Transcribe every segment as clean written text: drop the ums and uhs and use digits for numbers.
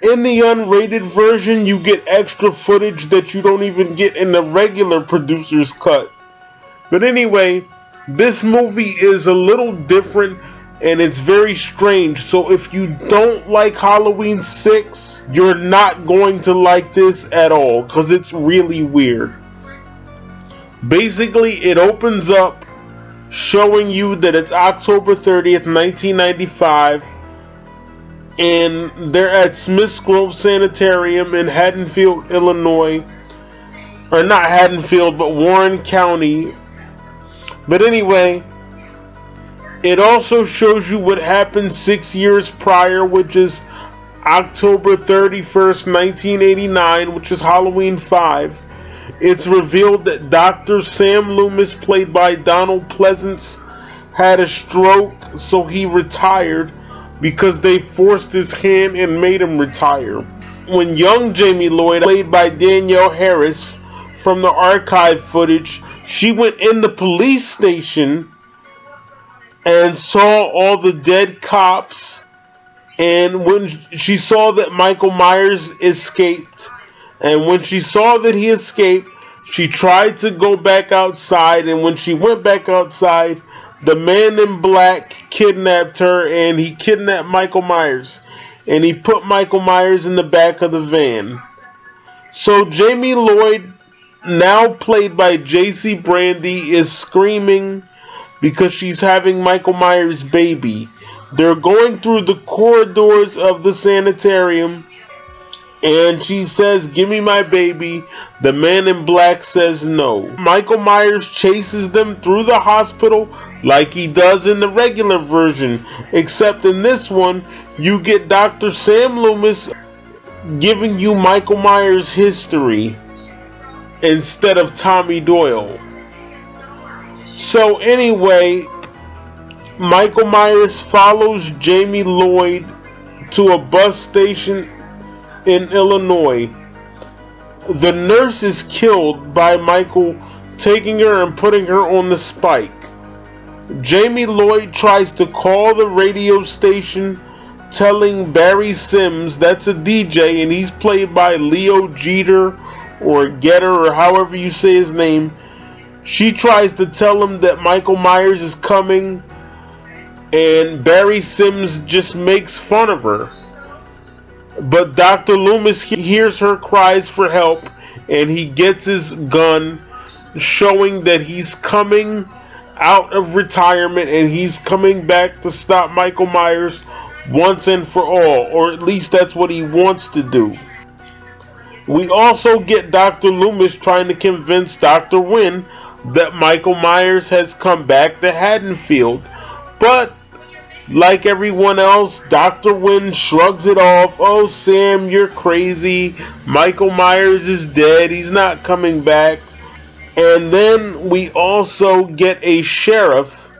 In the unrated version, you get extra footage that you don't even get in the regular producer's cut. But anyway, this movie is a little different and it's very strange. So if you don't like Halloween 6, you're not going to like this at all because it's really weird. Basically, it opens up showing you that it's October 30th, 1995, and they're at Smith's Grove Sanitarium in Haddonfield, Illinois. Or not Haddonfield, but Warren County. But anyway, it also shows you what happened 6 years prior, which is October 31st, 1989, which is Halloween 5. It's revealed that Dr. Sam Loomis, played by Donald Pleasance, had a stroke, so he retired because they forced his hand and made him retire. When young Jamie Lloyd, played by Danielle Harris, from the archive footage, she went in the police station and saw all the dead cops, and when she saw that Michael Myers escaped, and when she saw that he escaped, she tried to go back outside, and when she went back outside, the man in black kidnapped her, and he kidnapped Michael Myers, and he put Michael Myers in the back of the van. So Jamie Lloyd, now played by JC Brandy, is screaming because she's having Michael Myers' baby. They're going through the corridors of the sanitarium, and she says, "Give me my baby." The man in black says no. Michael Myers chases them through the hospital like he does in the regular version, except in this one, you get Dr. Sam Loomis giving you Michael Myers' history instead of Tommy Doyle. So anyway, Michael Myers follows Jamie Lloyd to a bus station in Illinois. The nurse is killed by Michael taking her and putting her on the spike. Jamie Lloyd tries to call the radio station telling Barry Sims, that's a DJ, and he's played by Leo Jeter or Getter or however you say his name. She tries to tell him that Michael Myers is coming, and Barry Sims just makes fun of her. But Dr. Loomis hears her cries for help, and he gets his gun, showing that he's coming out of retirement and he's coming back to stop Michael Myers once and for all, or at least that's what he wants to do. We also get Dr. Loomis trying to convince Dr. Wynn that Michael Myers has come back to Haddonfield, but like everyone else, Dr. Wynn shrugs it off. "Oh, Sam, you're crazy. Michael Myers is dead. He's not coming back." And then we also get a sheriff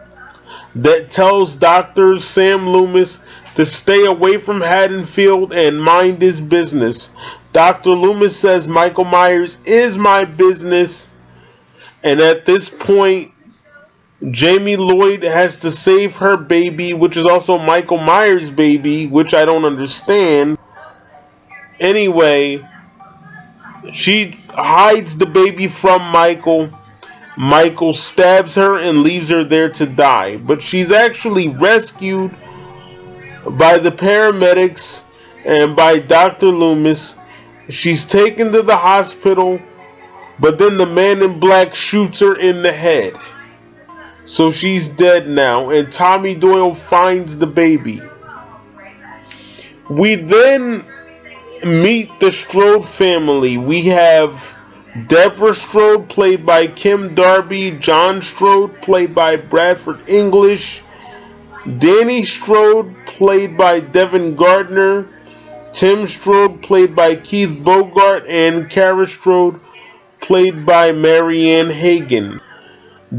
that tells Dr. Sam Loomis to stay away from Haddonfield and mind his business. Dr. Loomis says Michael Myers is my business, and at this point, Jamie Lloyd has to save her baby, which is also Michael Myers' baby, which I don't understand. Anyway, she hides the baby from Michael. Michael stabs her and leaves her there to die. But she's actually rescued by the paramedics and by Dr. Loomis. She's taken to the hospital, but then the man in black shoots her in the head. So she's dead now, and Tommy Doyle finds the baby. We then meet the Strode family. We have Deborah Strode, played by Kim Darby, John Strode, played by Bradford English, Danny Strode, played by Devin Gardner, Tim Strode, played by Keith Bogart, and Kara Strode, played by Marianne Hagen.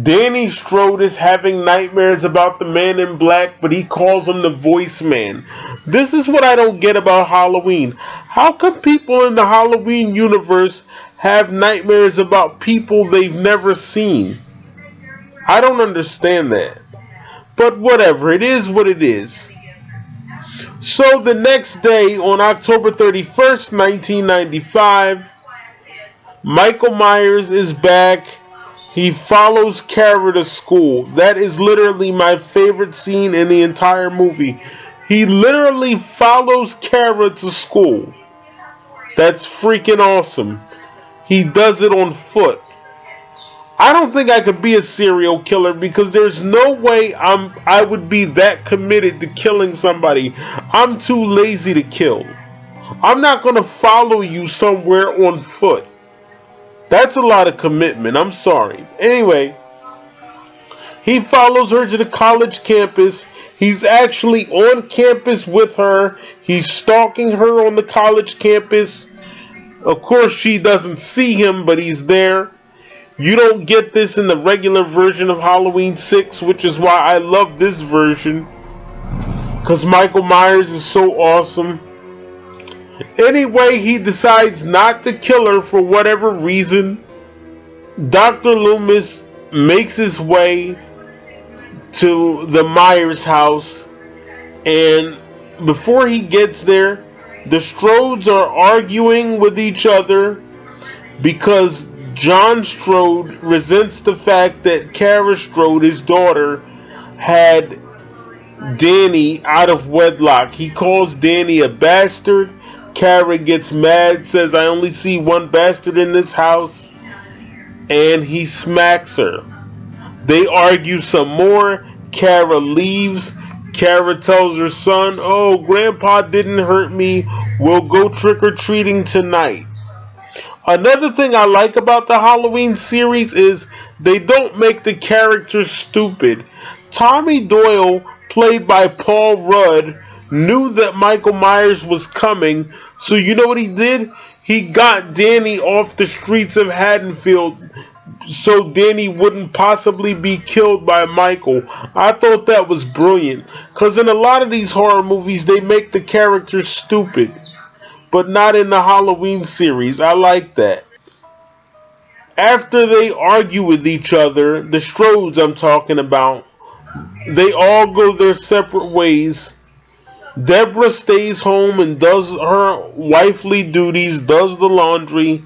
Danny Strode is having nightmares about the man in black, but he calls him the voice man. This is what I don't get about Halloween. How come people in the Halloween universe have nightmares about people they've never seen? I don't understand that. But whatever, it is what it is. So the next day, on October 31st, 1995, Michael Myers is back. He follows Kara to school. That is literally my favorite scene in the entire movie. He literally follows Kara to school. That's freaking awesome. He does it on foot. I don't think I could be a serial killer because there's no way I would be that committed to killing somebody. I'm too lazy to kill. I'm not going to follow you somewhere on foot. That's a lot of commitment. I'm sorry. Anyway, he follows her to the college campus. He's actually on campus with her. He's stalking her on the college campus. Of course, she doesn't see him, but he's there. You don't get this in the regular version of Halloween 6, which is why I love this version. Because Michael Myers is so awesome. Anyway, he decides not to kill her for whatever reason. Dr. Loomis makes his way to the Myers house. And before he gets there, the Strodes are arguing with each other because John Strode resents the fact that Kara Strode, his daughter, had Danny out of wedlock. He calls Danny a bastard. Kara gets mad, says, "I only see one bastard in this house," and he smacks her. They argue some more. Kara leaves. Kara tells her son, "Oh, Grandpa didn't hurt me. We'll go trick-or-treating tonight." Another thing I like about the Halloween series is they don't make the characters stupid. Tommy Doyle, played by Paul Rudd, knew that Michael Myers was coming, so you know what he did? He got Danny off the streets of Haddonfield so Danny wouldn't possibly be killed by Michael. I thought that was brilliant, because in a lot of these horror movies they make the characters stupid. But not in the Halloween series. I like that. After they argue with each other, the Strodes I'm talking about, they all go their separate ways. Deborah stays home and does her wifely duties, does the laundry.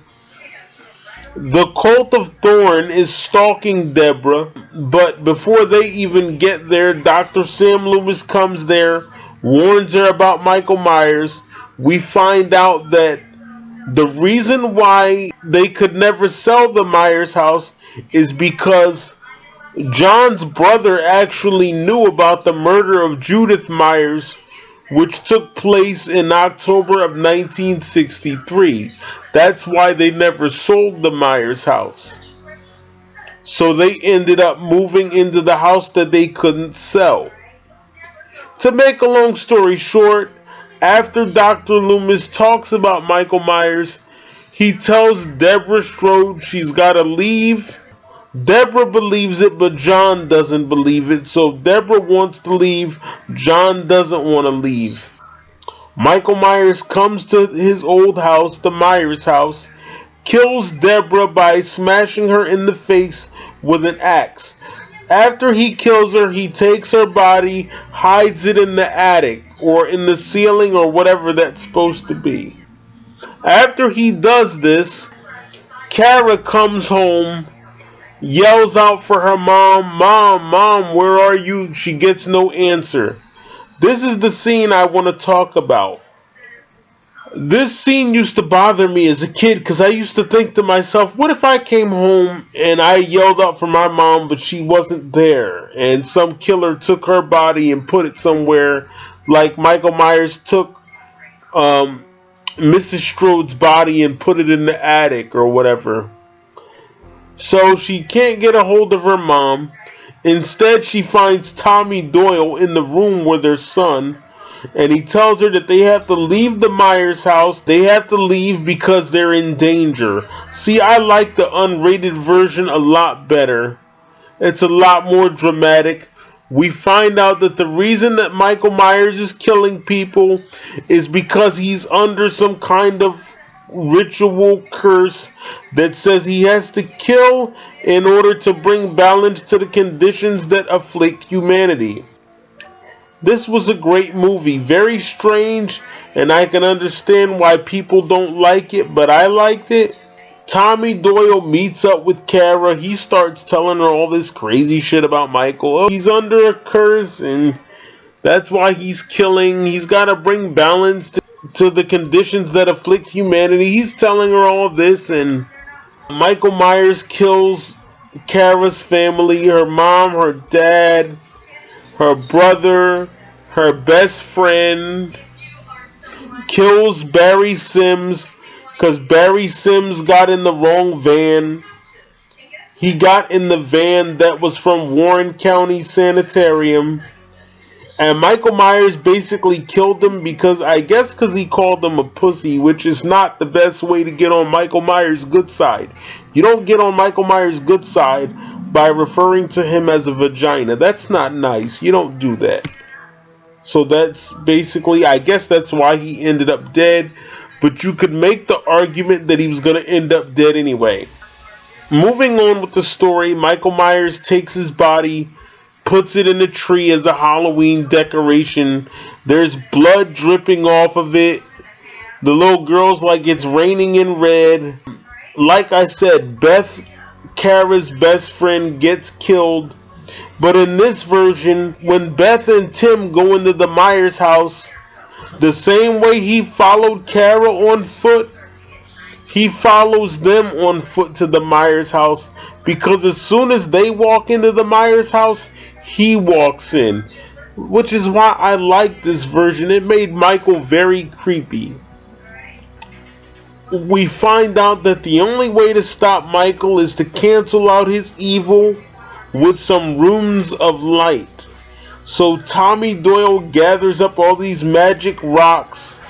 The Cult of Thorn is stalking Deborah, but before they even get there, Dr. Sam Loomis comes there, warns her about Michael Myers. We find out that the reason why they could never sell the Myers house is because John's brother actually knew about the murder of Judith Myers, which took place in October of 1963. That's why they never sold the Myers house. So they ended up moving into the house that they couldn't sell. To make a long story short, after Dr. Loomis talks about Michael Myers, he tells Deborah Strode she's got to leave. Deborah believes it, but John doesn't believe it. So Deborah wants to leave. John doesn't want to leave. Michael Myers comes to his old house, the Myers house, kills Deborah by smashing her in the face with an axe. After he kills her, he takes her body, hides it in the attic or in the ceiling or whatever that's supposed to be. After he does this, Kara comes home, yells out for her mom, Mom, where are you? She gets no answer. This is the scene I want to talk about. This scene used to bother me as a kid because I used to think to myself, what if I came home and I yelled out for my mom but she wasn't there and some killer took her body and put it somewhere like Michael Myers took Mrs. Strode's body and put it in the attic or whatever. So she can't get a hold of her mom. Instead, she finds Tommy Doyle in the room with her son, and he tells her that they have to leave the Myers house. They have to leave because they're in danger. See, I like the unrated version a lot better. It's a lot more dramatic. We find out that the reason that Michael Myers is killing people is because he's under some kind of ritual curse that says he has to kill in order to bring balance to the conditions that afflict humanity. This was a great movie. Very strange, and I can understand why people don't like it, but I liked it. Tommy Doyle meets up with Kara. He starts telling her all this crazy shit about Michael. Oh, he's under a curse, and that's why he's killing. He's got to bring balance to the conditions that afflict humanity. He's telling her all of this, and Michael Myers kills Kara's family, her mom, her dad, her brother, her best friend. Kills Barry Sims because Barry Sims got in the wrong van. He got in the van that was from Warren County Sanitarium. And Michael Myers basically killed him because he called him a pussy, which is not the best way to get on Michael Myers' good side. You don't get on Michael Myers' good side by referring to him as a vagina. That's not nice. You don't do that. So that's basically, that's why he ended up dead. But you could make the argument that he was going to end up dead anyway. Moving on with the story, Michael Myers takes his body, puts it in a tree as a Halloween decoration. There's blood dripping off of it. The little girl's like, it's raining in red. Like I said, Beth, Kara's best friend, gets killed. But in this version, when Beth and Tim go into the Myers house, the same way he followed Kara on foot, he follows them on foot to the Myers house. Because as soon as they walk into the Myers house, he walks in, which is why I like this version. It made Michael very creepy. We find out that the only way to stop Michael is to cancel out his evil with some runes of light. So Tommy Doyle gathers up all these magic rocks.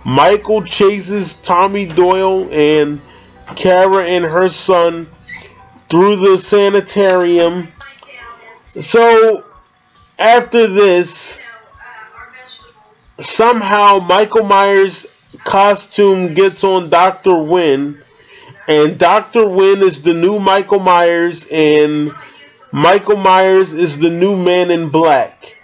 Michael chases Tommy Doyle and Kara and her son through the sanitarium. So, after this, somehow Michael Myers' costume gets on Dr. Wynn, and Dr. Wynn is the new Michael Myers, and Michael Myers is the new Man in Black.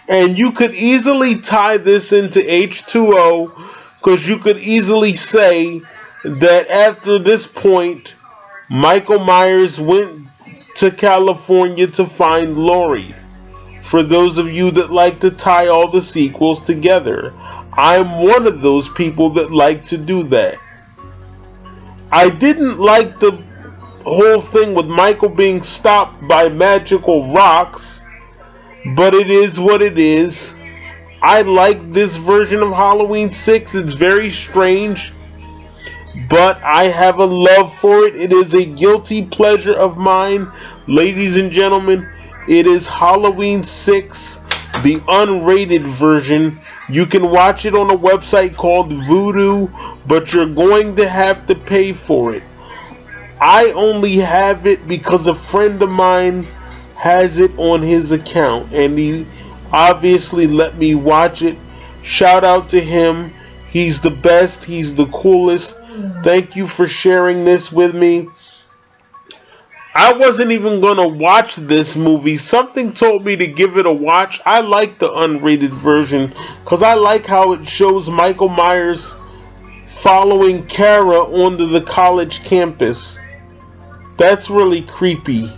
And you could easily tie this into H2O, because you could easily say that after this point, Michael Myers went to California to find Laurie. For those of you that like to tie all the sequels together, I'm one of those people that like to do that. I didn't like the whole thing with Michael being stopped by magical rocks, but it is what it is. I like this version of Halloween 6. It's very strange, but I have a love for it. It is a guilty pleasure of mine. Ladies and gentlemen, it is Halloween 6, the unrated version. You can watch it on a website called Vudu, but you're going to have to pay for it. I only have it because a friend of mine has it on his account, and he obviously let me watch it. Shout out to him. He's the best. He's the coolest. Thank you for sharing this with me. I wasn't even going to watch this movie. Something told me to give it a watch. I like the unrated version because I like how it shows Michael Myers following Kara onto the college campus. That's really creepy.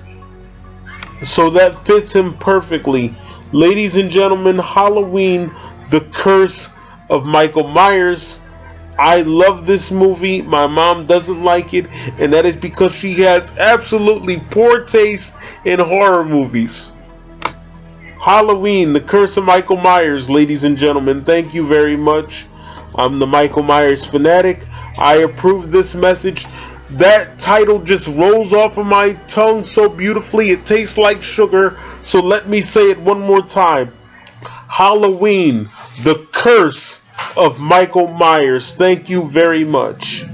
So that fits him perfectly. Ladies and gentlemen, Halloween, The Curse of Michael Myers. I love this movie. My mom doesn't like it, and that is because she has absolutely poor taste in horror movies. Halloween, The Curse of Michael Myers, ladies and gentlemen. Thank you very much. I'm the Michael Myers fanatic. I approve this message. That title just rolls off of my tongue so beautifully. It tastes like sugar. So let me say it one more time. Halloween, The Curse of Michael Myers. Thank you very much.